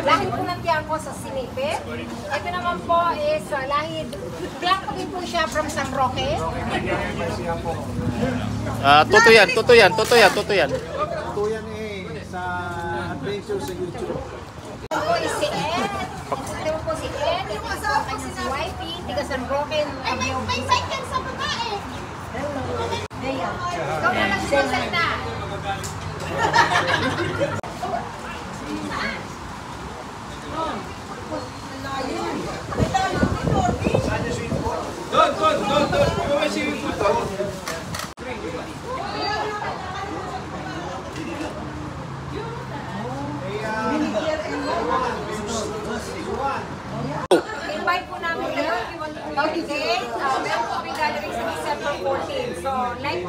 Lahi po ng Tiangco sa Sinipit. Ito naman po is lahi, Tiangco din po siya from San Roque. Tutuyan. Tutuyan sa adventure sa YouTube. Ito po is si Ed. Ito po si Ed. Ito po kanya si YP. Tiga San Roque. May second sa babae. Ikaw na lang siya salita. Invite po namin kayo. Okay. Meron po kami gathering sa December 14. So, like